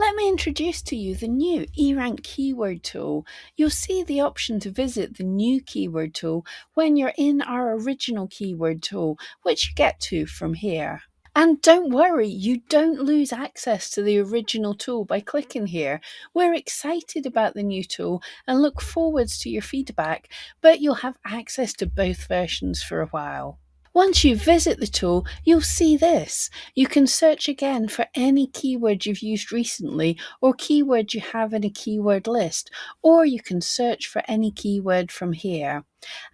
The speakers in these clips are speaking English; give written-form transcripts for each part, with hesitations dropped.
Let me introduce to you the new eRank keyword tool. You'll see the option to visit the new keyword tool when you're in our original keyword tool, which you get to from here. And don't worry, you don't lose access to the original tool by clicking here. We're excited about the new tool and look forwards to your feedback, but you'll have access to both versions for a while. Once you visit the tool, you'll see this. You can search again for any keyword you've used recently or keyword you have in a keyword list, or you can search for any keyword from here.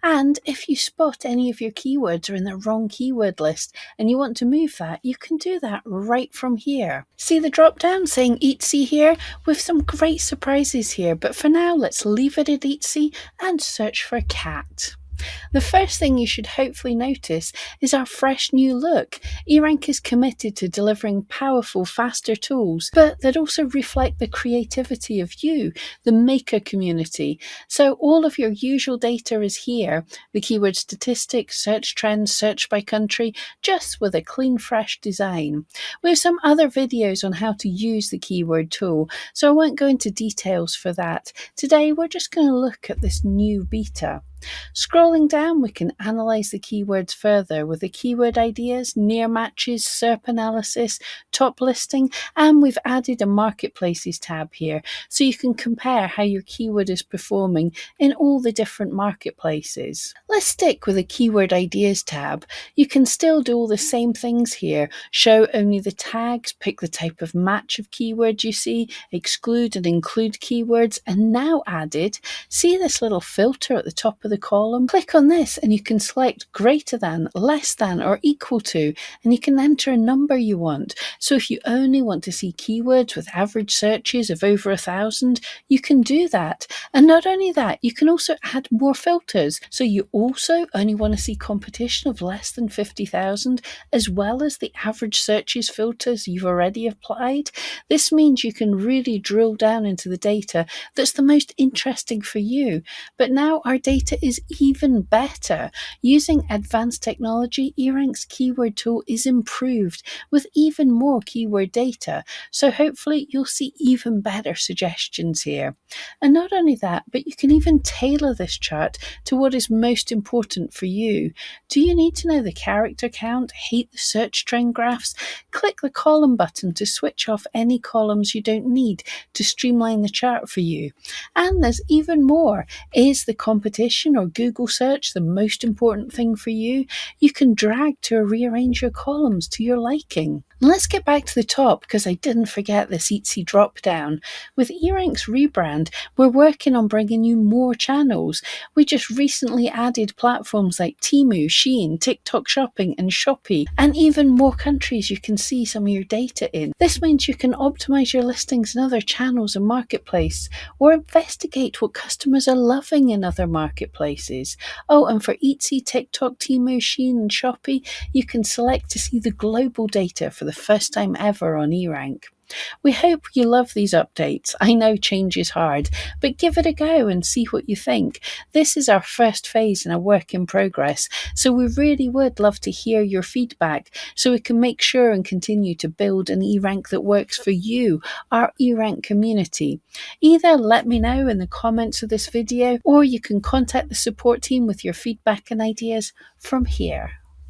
And if you spot any of your keywords are in the wrong keyword list and you want to move that, you can do that right from here. See the drop down saying Etsy here? With some great surprises here, but for now let's leave it at Etsy and search for cat. The first thing you should hopefully notice is our fresh new look. eRank is committed to delivering powerful, faster tools, but that also reflect the creativity of you, the maker community. So all of your usual data is here, the keyword statistics, search trends, search by country, just with a clean, fresh design. We have some other videos on how to use the keyword tool, so I won't go into details for that. Today, we're just going to look at this new beta. Scrolling down, we can analyze the keywords further with the keyword ideas, near matches, SERP analysis, top listing, and we've added a marketplaces tab here so you can compare how your keyword is performing in all the different marketplaces. Let's stick with the keyword ideas tab. You can still do all the same things here, show only the tags, pick the type of match of keywords you see, exclude and include keywords, and now added, see this little filter at the top of the column? Click on this and you can select greater than, less than, or equal to, and you can enter a number you want. So if you only want to see keywords with average searches of over 1,000, you can do that. And not only that, you can also add more filters. So you also only want to see competition of less than 50,000, as well as the average searches filters you've already applied. This means you can really drill down into the data that's the most interesting for you. But now our data is even better. Using advanced technology, eRank's keyword tool is improved with even more keyword data. So hopefully you'll see even better suggestions here. And not only that, but you can even tailor this chart to what is most important for you. Do you need to know the character count, hate the search trend graphs? Click the column button to switch off any columns you don't need to streamline the chart for you. And there's even more. Is the competition or Google search the most important thing for you? You can drag to rearrange your columns to your liking. Let's get back to the top because I didn't forget this Etsy drop down. With eRank's rebrand, we're working on bringing you more channels. We just recently added platforms like Temu, Shein, TikTok Shopping, and Shopee, and even more countries you can see some of your data in. This means you can optimize your listings in other channels and marketplaces, or investigate what customers are loving in other marketplaces. Oh, and for Etsy, TikTok, Temu, Shein, and Shopee, you can select to see the global data for the first time ever on eRank. We hope you love these updates. I know change is hard, but give it a go and see what you think. This is our first phase in a work in progress, so we really would love to hear your feedback so we can make sure and continue to build an eRank that works for you, our eRank community. Either let me know in the comments of this video, or you can contact the support team with your feedback and ideas from here.